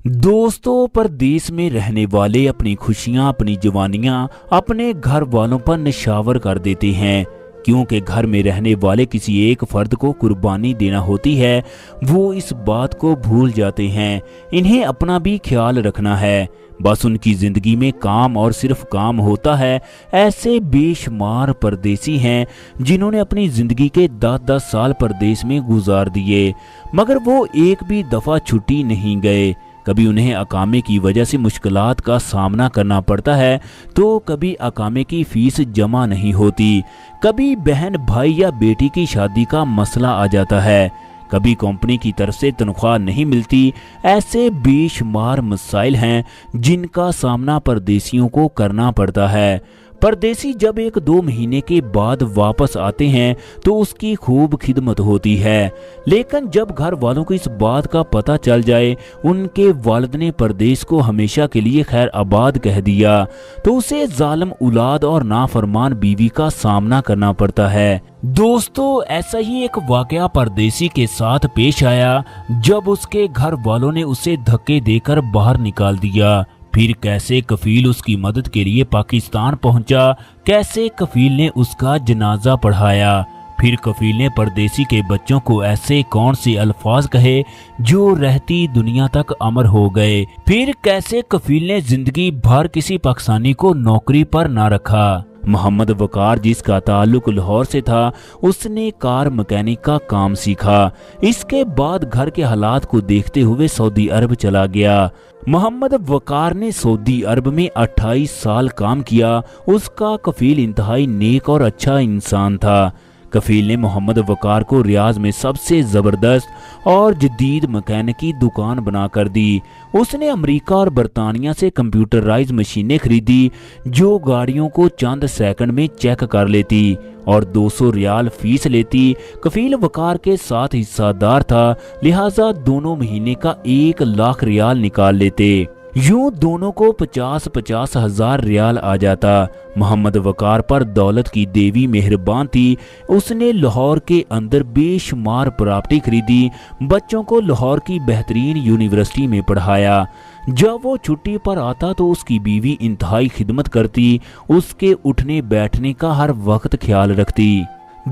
दोस्तों, परदेश में रहने वाले अपनी खुशियां, अपनी जवानियां अपने घर वालों पर निछावर कर देते हैं, क्योंकि घर में रहने वाले किसी एक फर्द को कुर्बानी देना होती है। वो इस बात को भूल जाते हैं, इन्हें अपना भी ख्याल रखना है। बस उनकी जिंदगी में काम और सिर्फ काम होता है। ऐसे बेशुमार परदेसी हैं जिन्होंने अपनी जिंदगी के 10-10 साल परदेश में गुजार दिए, मगर वो एक भी दफा छुट्टी नहीं गए। कभी उन्हें अकामे की वजह से मुश्किलात का सामना करना पड़ता है, तो कभी अकामे की फीस जमा नहीं होती, कभी बहन भाई या बेटी की शादी का मसला आ जाता है, कभी कंपनी की तरफ से तनख्वाह नहीं मिलती। ऐसे बेशुमार मसाइल हैं जिनका सामना परदेसियों को करना पड़ता है। परदेसी जब 1-2 महीने के बाद वापस आते हैं तो उसकी खूब खिदमत होती है, लेकिन जब घर वालों को इस बात का पता चल जाए उनके वालिद ने परदेश को हमेशा के लिए खैर आबाद कह दिया, तो उसे जालिम औलाद और नाफरमान बीवी का सामना करना पड़ता है। दोस्तों, ऐसा ही एक वाकया परदेसी के साथ पेश आया जब उसके घर वालों ने उसे धक्के देकर बाहर निकाल दिया। फिर कैसे कफील उसकी मदद के लिए पाकिस्तान पहुंचा, कैसे कफील ने उसका जनाजा पढ़ाया, फिर कफील ने परदेसी के बच्चों को ऐसे कौन से अल्फाज कहे जो रहती दुनिया तक अमर हो गए, फिर कैसे कफील ने जिंदगी भर किसी पाकिस्तानी को नौकरी पर ना रखा। मोहम्मद वकार, जिसका ताल्लुक लाहौर से था, उसने कार मैकेनिक का काम सीखा। इसके बाद घर के हालात को देखते हुए सऊदी अरब चला गया। मोहम्मद वकार ने सऊदी अरब में 28 साल काम किया। उसका कफील इंतहाई नेक और अच्छा इंसान था। कफील ने मोहम्मद वकार को रियाज में सबसे ज़बरदस्त और जदीद मैकेनिक की दुकान बनाकर दी। उसने अमेरिका और बरतानिया से कंप्यूटराइज मशीनें खरीदी जो गाड़ियों को चंद सेकंड में चेक कर लेती और 200 रियाल फीस लेती। कफील वकार के साथ हिस्सादार था, लिहाजा दोनों महीने का 1 लाख रियाल निकाल लेते। यूं दोनों को 50-50 हजार रियाल आ जाता। मोहम्मद वकार पर दौलत की देवी मेहरबान थी। उसने लाहौर के अंदर बेशुमार प्रॉपर्टी खरीदी, बच्चों को लाहौर की बेहतरीन यूनिवर्सिटी में पढ़ाया। जब वो छुट्टी पर आता तो उसकी बीवी इंतहाई खिदमत करती, उसके उठने बैठने का हर वक्त ख्याल रखती।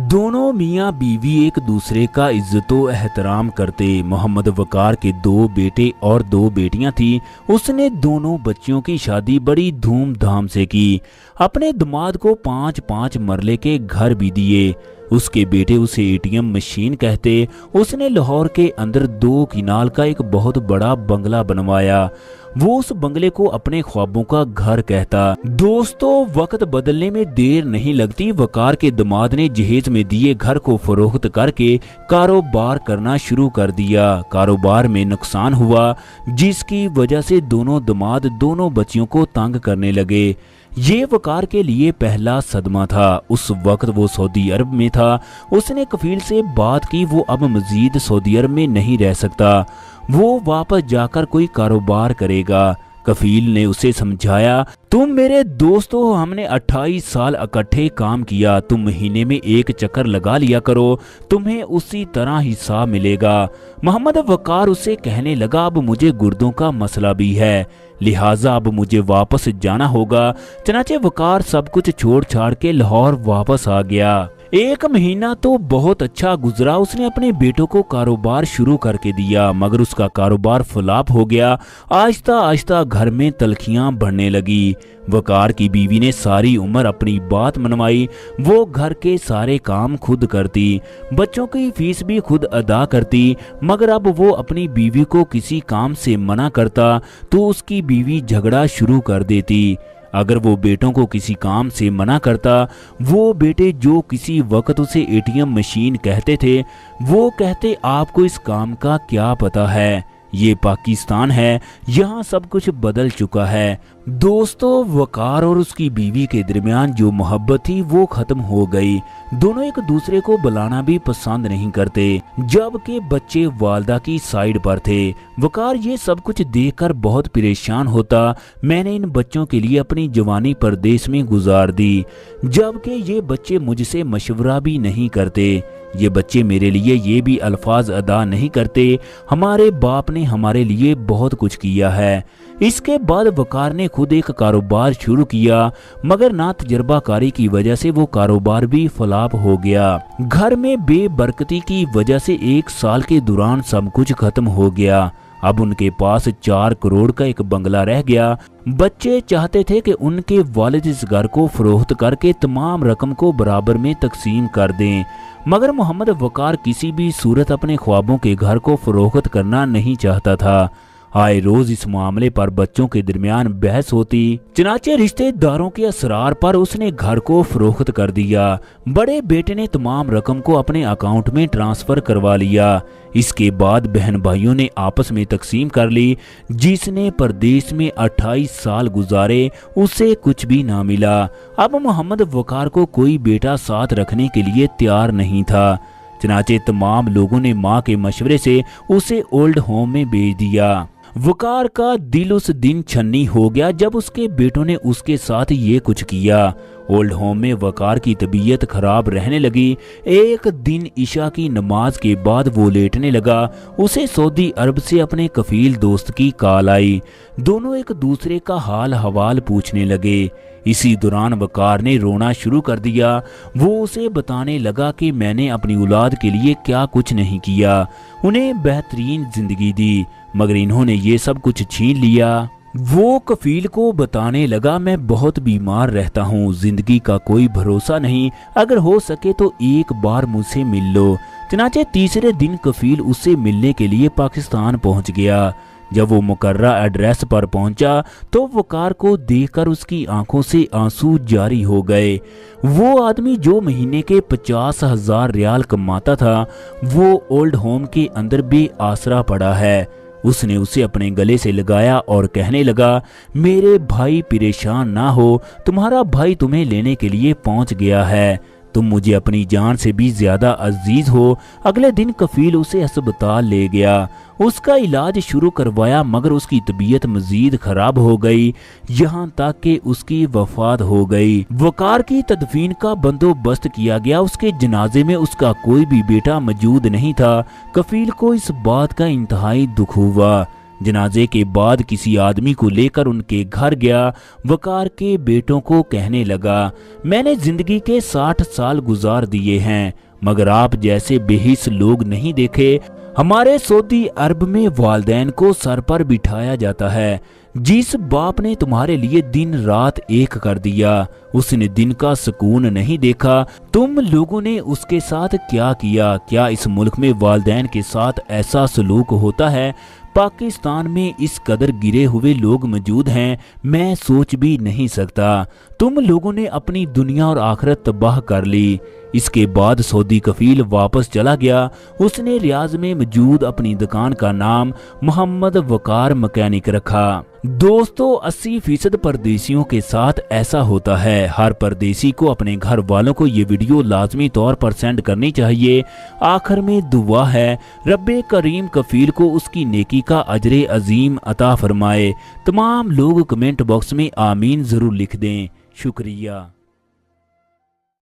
दोनों मियाँ बीवी एक दूसरे का इज्जतो एहतराम करते। मोहम्मद वकार के 2 बेटे और 2 बेटियां थी। उसने दोनों बच्चियों की शादी बड़ी धूमधाम से की। अपने दामाद को 5-5 मरले के घर भी दिए। उसके बेटे उसे एटीएम मशीन कहते। उसने लाहौर के अंदर 2 किनाल का एक बहुत बड़ा बंगला बनवाया। वो उस बंगले को अपने ख्वाबों का घर कहता। दोस्तों, वक्त बदलने में देर नहीं लगती। वकार के दामाद ने जहेज में दिए घर को फरोख्त करके कारोबार करना शुरू कर दिया। कारोबार में नुकसान हुआ, जिसकी वजह से दोनों दामाद दोनों बच्चियों को तंग करने लगे। ये वकार के लिए पहला सदमा था। उस वक्त वो सऊदी अरब में था। उसने कफील से बात की वो अब मजीद सऊदी अरब में नहीं रह सकता, वो वापस जाकर कोई कारोबार करेगा। कफील ने उसे समझाया, तुम मेरे दोस्त हो, हमने 28 साल इकट्ठे काम किया, तुम महीने में 1 चक्कर लगा लिया करो, तुम्हें उसी तरह हिसाब मिलेगा। मोहम्मद वकार उसे कहने लगा, अब मुझे गुर्दों का मसला भी है, लिहाजा अब मुझे वापस जाना होगा। चनाचे वकार सब कुछ छोड़ छाड़ के लाहौर वापस आ गया। 1 महीना तो बहुत अच्छा गुजरा। उसने अपने बेटों को कारोबार शुरू करके दिया, मगर उसका कारोबार फ्लॉप हो गया। आहिस्ता आहिस्ता घर में तलखियां बढ़ने लगी। वकार की बीवी ने सारी उम्र अपनी बात मनवाई। वो घर के सारे काम खुद करती, बच्चों की फीस भी खुद अदा करती, मगर अब वो अपनी बीवी को किसी काम से मना करता तो उसकी बीवी झगड़ा शुरू कर देती। अगर वो बेटों को किसी काम से मना करता, वो बेटे जो किसी वक्त उसे एटीएम मशीन कहते थे, वो कहते आपको इस काम का क्या पता है, ये पाकिस्तान है, यहाँ सब कुछ बदल चुका है। दोस्तों, वकार और उसकी बीवी के दरमियान जो मोहब्बत थी वो खत्म हो गई। दोनों एक दूसरे को बुलाना भी पसंद नहीं करते, जबकि बच्चे वालदा की साइड पर थे। वकार ये सब कुछ देखकर बहुत परेशान होता। मैंने इन बच्चों के लिए अपनी जवानी परदेश में गुजार दी, जबकि ये बच्चे मुझसे मशवरा भी नहीं करते। ये बच्चे मेरे लिए ये भी अल्फाज अदा नहीं करते, हमारे बाप ने हमारे लिए बहुत कुछ किया है। इसके बाद वकार ने खुद एक कारोबार शुरू किया, मगर ना तजर्बाकारी की वजह से वो कारोबार भी फ्लॉप हो गया। घर में बेबरकती की वजह से 1 साल के दौरान सब कुछ खत्म हो गया। अब उनके पास 4 करोड़ का एक बंगला रह गया। बच्चे चाहते थे कि उनके वालिद इस घर को फरोख्त करके तमाम रकम को बराबर में तकसीम कर दें, मगर मोहम्मद वकार किसी भी सूरत अपने ख्वाबों के घर को फरोख्त करना नहीं चाहता था। आए रोज इस मामले पर बच्चों के दरमियान बहस होती। चनाचे रिश्तेदारों के असरार पर उसने घर को फरोख्त कर दिया। बड़े बेटे ने तमाम रकम को अपने अकाउंट में ट्रांसफर करवा लिया। इसके बाद बहन भाइयों ने आपस में तकसीम कर ली। जिसने परदेश में 28 साल गुजारे उसे कुछ भी ना मिला। अब मोहम्मद वकार को कोई बेटा साथ रखने के लिए तैयार नहीं था। चनाचे तमाम लोगों ने माँ के मशवरे से उसे ओल्ड होम में भेज दिया। वकार का दिल उस दिन छन्नी हो गया जब उसके बेटों ने उसके साथ ये कुछ किया। ओल्ड होम में वकार की तबीयत खराब रहने लगी। एक दिन ईशा की नमाज के बाद वो लेटने लगा। उसे सऊदी अरब से अपने कफील दोस्त की कॉल आई। दोनों एक दूसरे का हाल हवाल पूछने लगे। इसी दौरान वकार ने रोना शुरू कर दिया। वो उसे बताने लगा कि मैंने अपनी औलाद के लिए क्या कुछ नहीं किया, उन्हें बेहतरीन जिंदगी दी, मगर इन्होंने ये सब कुछ छीन लिया। वो कफील को बताने लगा, मैं बहुत बीमार रहता हूँ, जिंदगी का कोई भरोसा नहीं, अगर हो सके तो एक बार मुझसे मिल लो। चनाचे तीसरे दिन कफील उससे मिलने के लिए पाकिस्तान पहुँच गया। जब वो मुकर्रा एड्रेस पर पहुंचा तो वकार को देखकर उसकी आंखों से आंसू जारी हो गए। वो आदमी जो महीने के 50,000 रियाल कमाता था, वो ओल्ड होम के अंदर बेआसरा पड़ा है। उसने उसे अपने गले से लगाया और कहने लगा, मेरे भाई परेशान ना हो, तुम्हारा भाई तुम्हें लेने के लिए पहुंच गया है, तुम मुझे अपनी जान से भी ज्यादा अजीज हो। अगले दिन कफील उसे अस्पताल ले गया, उसका इलाज शुरू करवाया, मगर उसकी तबीयत मजीद खराब हो गई, यहाँ तक कि उसकी वफात हो गई। वकार की तदफीन का बंदोबस्त किया गया। उसके जनाजे में उसका कोई भी बेटा मौजूद नहीं था। कफील को इस बात का इंतहाई दुख हुआ। जनाजे के बाद किसी आदमी को लेकर उनके घर गया। वकार के बेटों को कहने लगा, मैंने जिंदगी के 60 साल गुजार दिए हैं, मगर आप जैसे बेहिस लोग नहीं देखे। हमारे सऊदी अरब में वालदैन को सर पर बिठाया जाता है। जिस बाप ने तुम्हारे लिए दिन रात एक कर दिया, उसने दिन का सुकून नहीं देखा। तुम लोगों ने उसके साथ क्या किया? क्या इस मुल्क में वालदैन के साथ ऐसा सलूक होता है? पाकिस्तान में इस कदर गिरे हुए लोग मौजूद हैं, मैं सोच भी नहीं सकता। तुम लोगों ने अपनी दुनिया और आखिरत तबाह कर ली। इसके बाद सऊदी कफील वापस चला गया। उसने रियाज में मौजूद अपनी दुकान का नाम मोहम्मद वकार मैकेनिक रखा। दोस्तों, 80% परदेशियों के साथ ऐसा होता है। हर परदेशी को अपने घर वालों को ये वीडियो लाजमी तौर पर सेंड करनी चाहिए। आखिर में दुआ है, रब्बे करीम कफील को उसकी नेकी का अजरे अजीम अता फरमाए। तमाम लोग कमेंट बॉक्स में आमीन जरूर लिख दें। शुक्रिया।